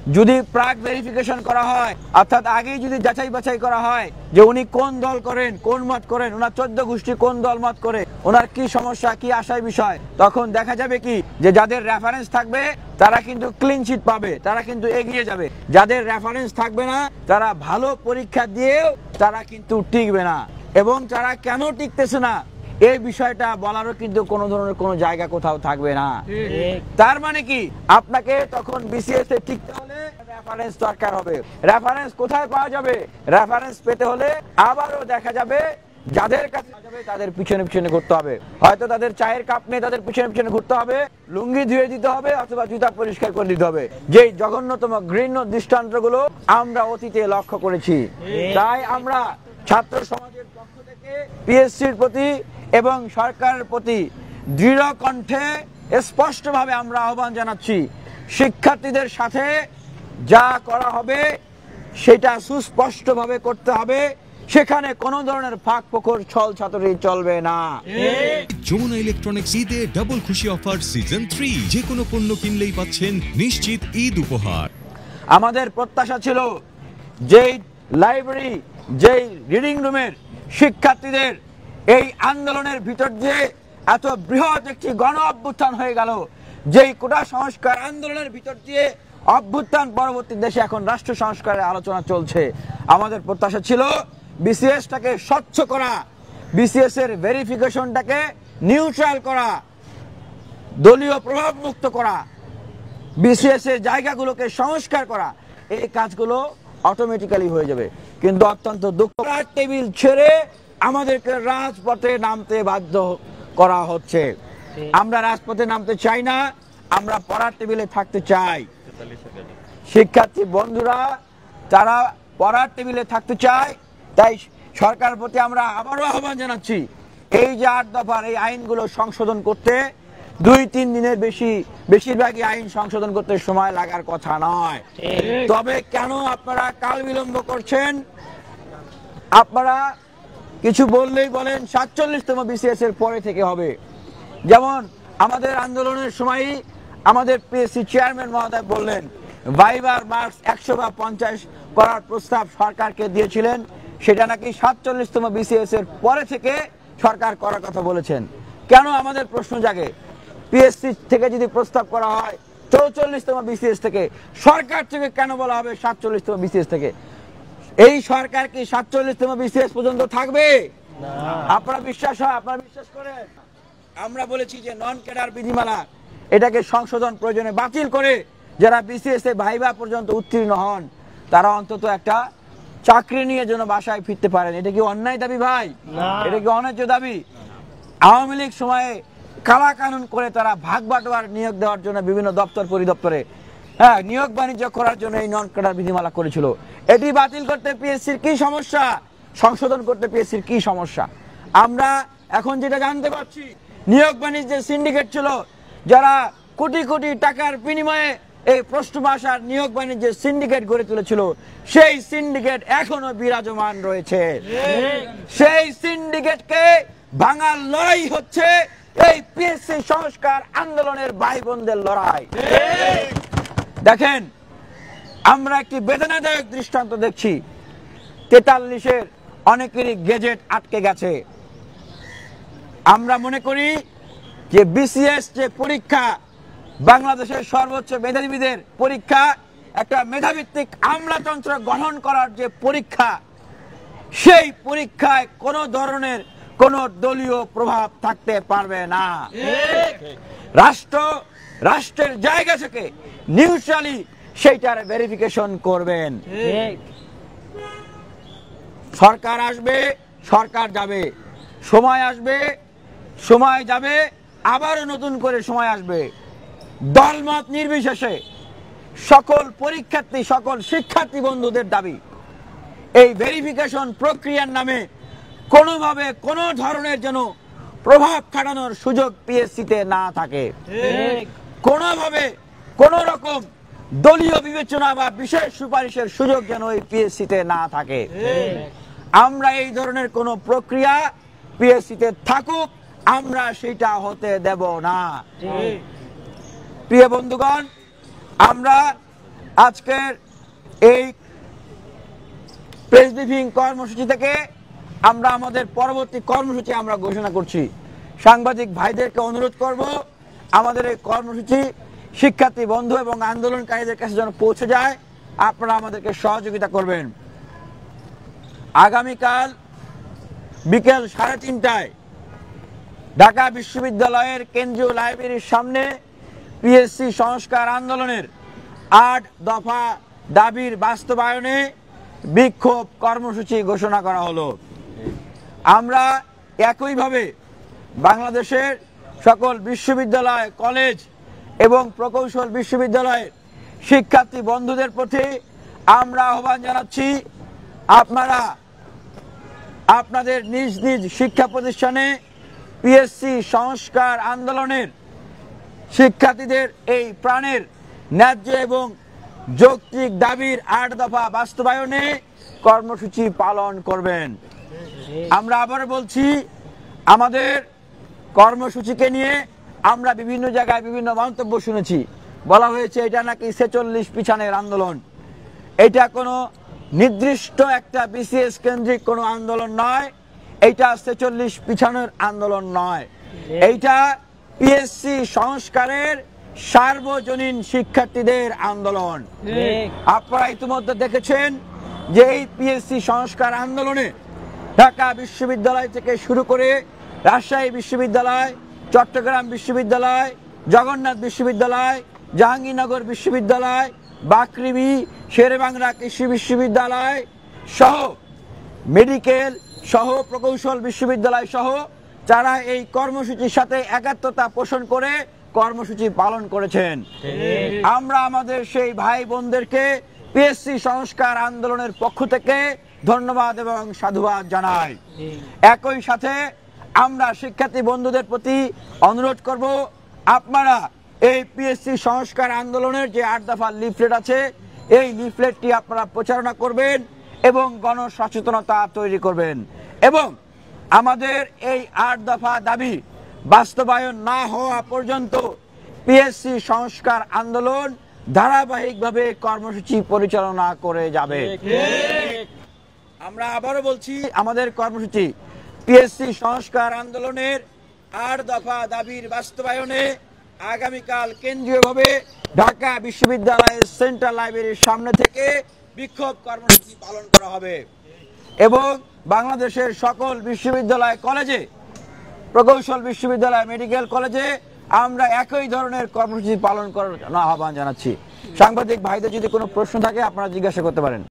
যদি প্রাক ভেরিফিকেশন করা হয়, অর্থাৎ আগেই যদি যাচাই বাছাই করা হয় যে উনি কোন দল করেন, কোন মত করেন, ওনার 14 গোষ্ঠী কোন দল মত করে, ওনার কি সমস্যা, কি আশার বিষয়, তখন দেখা যাবে কি যে যাদের রেফারেন্স থাকবে তারা কিন্তু ক্লিন শিট পাবে, তারা কিন্তু এগিয়ে যাবে। যাদের রেফারেন্স থাকবে না তারা ভালো পরীক্ষা দিয়েও তারা কিন্তু টিকবে না, এবং তারা কেন টিকতেছে না এই বিষয়টা বলারও কিন্তু কোনো ধরনের কোনো জায়গা কোথাও থাকবে না। তার মানে কি আপনাকে তখন বিসিএস এ টিকতে হলে রেফারেন্স দরকার হবে। রেফারেন্স কোথায় পাওয়া যাবে? রেফারেন্স পেতে হলে আবারও দেখা যাবে যাদের কাছে যাবে তাদের পিছনে পিছনে ঘুরতে হবে, হয়তো তাদের চায়ের কাপ নিয়ে তাদের পিছনে পিছনে ঘুরতে হবে, লুঙ্গি ধুয়ে দিতে হবে অথবা জুতা পরিষ্কার করে দিতে হবে। যেই জঘন্যতম ঘৃণ্য দৃষ্টান্তগুলো আমরা অতীতে লক্ষ্য করেছি। তাই আমরা ছাত্র সমাজের পক্ষ থেকে পিএসসির প্রতি এবং সরকারের প্রতি দৃঢ় কণ্ঠে স্পষ্টভাবে আমরা আহ্বান জানাচ্ছি, শিক্ষার্থীদের সাথে যা করা হবে সেটা সুস্পষ্টভাবে করতে হবে, সেখানে কোনো ধরনের ফাঁক ফোকর ছল ছাতুরি চলবে না। যমুনা ইলেকট্রনিক্স ঈদে ডাবল খুশি অফার সিজন 3, যে কোনো পণ্য কিনলেই পাচ্ছেন নিশ্চিত ঈদ উপহার। আমাদের প্রত্যাশা ছিল যেই লাইব্রেরি, যেই রিডিং রুমের শিক্ষার্থীদের এই আন্দোলনের ভিতর দিয়ে এত বৃহৎ একটি গণ অভ্যুত্থান হয়ে গেল, যেই কোটা সংস্কার আন্দোলনের ভিতর দিয়ে অভ্যুত্থান পরবর্তী দেশে এখন রাষ্ট্র সংস্কারের আলোচনা চলছে, আমাদের প্রত্যাশা ছিল বিসিএসটাকে স্বচ্ছ করা, বিসিএস এর ভেরিফিকেশনটাকে নিউট্রাল করা, দলীয় প্রভাব মুক্ত করা, বিসিএস এর জায়গাগুলোকে সংস্কার করা। এই কাজগুলো অটোমেটিক্যালি হয়ে যাবে, কিন্তু অত্যন্ত দুঃখ টেবিল ছেড়ে আমাদেরকে রাজপথে নামতে বাধ্য করা হচ্ছে। আমরা রাজপথে নামতে চাই না, আমরা পড়ার টেবিলে থাকতে চাই। শিক্ষার্থী বন্ধুরা তারা পড়ার টেবিলে থাকতে চায়, তাই সরকারের প্রতি আমরা আবারও আহ্বান জানাচ্ছি, এই যে 8 দফার এই আইনগুলো সংশোধন করতে 2-3 দিনের বেশিরভাগই আইন সংশোধন করতে সময় লাগার কথা নয়। তবে কেন আপনারা কাল বিলম্ব করছেন? আপনারা কিছু বললেই বলেন 47তম বিসিএস এর পরে থেকে হবে। যেমন আমাদের আন্দোলনের সময় আমাদের পিএসসি চেয়ারম্যান মহোদয় বললেন ভাইবার মার্কস 100 বা 50 করার প্রস্তাব সরকারকে দিয়েছিলেন, সেটা নাকি 47তম বিসিএস এর পরে থেকে সরকার করার কথা বলেছেন। কেন আমাদের প্রশ্ন জাগে, পিএসসি থেকে যদি প্রস্তাব করা হয় 44তম বিসিএস থেকে, সরকার থেকে কেন বলা হবে 47তম বিসিএস থেকে? এই সরকার কি 47তম বিসিএস পর্যন্ত থাকবে? আপনারা বিশ্বাস হয়, আপনারা বিশ্বাস করেন? আমরা বলেছি যে নন ক্যাডার বিধিমালা এটাকে সংশোধন প্রয়োজনে বাতিল করে যারা বিসিএস এ ভাইবা পর্যন্ত উত্তীর্ণ হন তারা অন্তত একটা চাকরি নিয়ে যেন বাসায় ফিরতে পারেন। এটা কি অন্যায় দাবি ভাই? এটা কি অন্যায্য দাবি? আওয়ামী লীগ সময়ে কালা কানুন করে তারা ভাগ বাটোয়ার নিয়োগ দেওয়ার জন্য বিভিন্ন দপ্তর পরিদপ্তরে নিয়োগ বাণিজ্য করার জন্য এই নন ক্যাডার বিধিমালা করেছিল। এটি বাতিল করতে পিএসসির কি সমস্যা? সংশোধন করতে পিএসসির কি সমস্যা? আমরা এখন যেটা জানতে পারছি, নিয়োগ বাণিজ্যের সিন্ডিকেট ছিল যারা কোটি কোটি টাকার বিনিময়ে এই প্রশ্ন ভাষার নিয়োগ বাণিজ্যের সিন্ডিকেট গড়ে তুলেছিল, সেই সিন্ডিকেট এখনো বিরাজমান রয়েছে। সেই সিন্ডিকেটকে ভাঙার লড়াই হচ্ছে এই পিএসসি সংস্কার আন্দোলনের ভাই বোনদের লড়াই। দেখেন, আমরা একটি বেদনাদায়ক দৃষ্টান্ত দেখছি। 43-এর অনেকেরই গেজেট আটকে গেছে। আমরা মনে করি যে বিসিএস যে পরীক্ষা, বাংলাদেশের সর্বোচ্চ মেধাবীদের পরীক্ষা, একটা মেধাভিত্তিক আমলাতন্ত্র গঠন করার যে পরীক্ষা, সেই পরীক্ষায় কোনো ধরনের কোনো দলীয় প্রভাব থাকতে পারবে না। রাষ্ট্রের জায়গা থেকে নিউট্রালি সেইটার ভেরিফিকেশন করবেন। সরকার আসবে, সরকার যাবে, সময় আসবে, সময় যাবে, আবারও নতুন করে সময় আসবে। দলমত নির্বিশেষে সকল পরীক্ষার্থী, সকল শিক্ষার্থী বন্ধুদের দাবি, এই ভেরিফিকেশন প্রক্রিয়ার নামে কোনোভাবে কোনো ধরনের যেন প্রভাব খাটানোর সুযোগ পিএসসিতে না থাকে। কোনোভাবে কোনো রকম দলীয় বিবেচনা বা বিশেষ সুপারিশের সুযোগ যেন এই পিএসসিতে না থাকে। আমরা এই ধরনের কোনো প্রক্রিয়া পিএসসিতে থাকুক, আমরা সেটা হতে দেব না। প্রিয় বন্ধুগণ, আমরা আজকের এই প্রেস ব্রিফিং কর্মসূচি থেকে আমরা আমাদের পরবর্তী কর্মসূচি আমরা ঘোষণা করছি। সাংবাদিক ভাইদেরকে অনুরোধ করব আমাদের এই কর্মসূচি শিক্ষার্থী বন্ধু এবং আন্দোলনকারীদের কাছে যেন পৌঁছে যায়, আপনারা আমাদেরকে সহযোগিতা করবেন। আগামীকাল বিকেল 3:30টায় ঢাকা বিশ্ববিদ্যালয়ের কেন্দ্রীয় লাইব্রেরির সামনে পিএসসি সংস্কার আন্দোলনের 8 দফা দাবির বাস্তবায়নে বিক্ষোভ কর্মসূচি ঘোষণা করা হলো। আমরা একইভাবে বাংলাদেশের সকল বিশ্ববিদ্যালয়, কলেজ এবং প্রকৌশল বিশ্ববিদ্যালয়ের শিক্ষার্থী বন্ধুদের প্রতি আমরা আহ্বান জানাচ্ছি, আপনারা আপনাদের নিজ নিজ শিক্ষা প্রতিষ্ঠানে পিএসসি সংস্কার আন্দোলনের শিক্ষার্থীদের এই প্রাণের ন্যায্য এবং যৌক্তিক দাবির 8 দফা বাস্তবায়নে কর্মসূচি পালন করবেন। আমরা আবার বলছি, আমাদের কর্মসূচিকে নিয়ে আমরা বিভিন্ন জায়গায় বিভিন্ন মন্তব্য শুনেছি। বলা হয়েছে এটা নাকি 46 পিছানের আন্দোলন। এটা কোনো নির্দিষ্ট একটা বিসিএস কেন্দ্রিক কোনো আন্দোলন নয়, এইটা 46 পিছানোর আন্দোলন নয়, এইটা পিএসসি সংস্কারের সার্বজনীন শিক্ষার্থীদের আন্দোলন। আপনারা ইতিমধ্যে দেখেছেন যে এই পিএসসি সংস্কার আন্দোলনে ঢাকা বিশ্ববিদ্যালয় থেকে শুরু করে রাজশাহী বিশ্ববিদ্যালয়, চট্টগ্রাম বিশ্ববিদ্যালয়, জগন্নাথ বিশ্ববিদ্যালয়, জাহাঙ্গীরনগর বিশ্ববিদ্যালয়, বাকৃবি, শেরেবাংলা কৃষি বিশ্ববিদ্যালয় সহ মেডিকেল সহ প্রকৌশল বিশ্ববিদ্যালয় সহ যারা এই কর্মসূচির সাথে একাত্মতা পোষণ করে কর্মসূচি পালন করেছেন, আমরা আমাদের সেই ভাই বোনদেরকে পিএসসি সংস্কার আন্দোলনের পক্ষ থেকে ধন্যবাদ এবং সাধুবাদ জানাই। একই সাথে আমরা শিক্ষার্থী বন্ধুদের প্রতি অনুরোধ করব, আপনারা এই পিএসসি সংস্কার আন্দোলনের যে 8 দফা লিফলেট আছে, এই লিফলেটটি আপনারা প্রচারণা করবেন এবং গণসচেতনতা তৈরি করবেন এবং আমাদের এই 8 দফা দাবি বাস্তবায়ন না হওয়া পর্যন্ত পিএসসি সংস্কার আন্দোলন ধারাবাহিকভাবে কর্মসূচি পরিচালনা করে যাবে। আমরা আবারও বলছি, আমাদের কর্মসূচি পিএসসি সংস্কার আন্দোলনের 8 দফা দাবির বাস্তবায়নে আগামীকাল কেন্দ্রীয়ভাবে ঢাকা বিশ্ববিদ্যালয়ের সেন্ট্রাল লাইব্রেরির সামনে থেকে বিক্ষোভ কর্মসূচি পালন করা হবে এবং বাংলাদেশের সকল বিশ্ববিদ্যালয়, কলেজে, প্রকৌশল বিশ্ববিদ্যালয়, মেডিকেল কলেজে আমরা একই ধরনের কর্মসূচি পালন করার আহ্বান জানাচ্ছি। সাংবাদিক ভাইদের যদি কোনো প্রশ্ন থাকে আপনারা জিজ্ঞাসা করতে পারেন।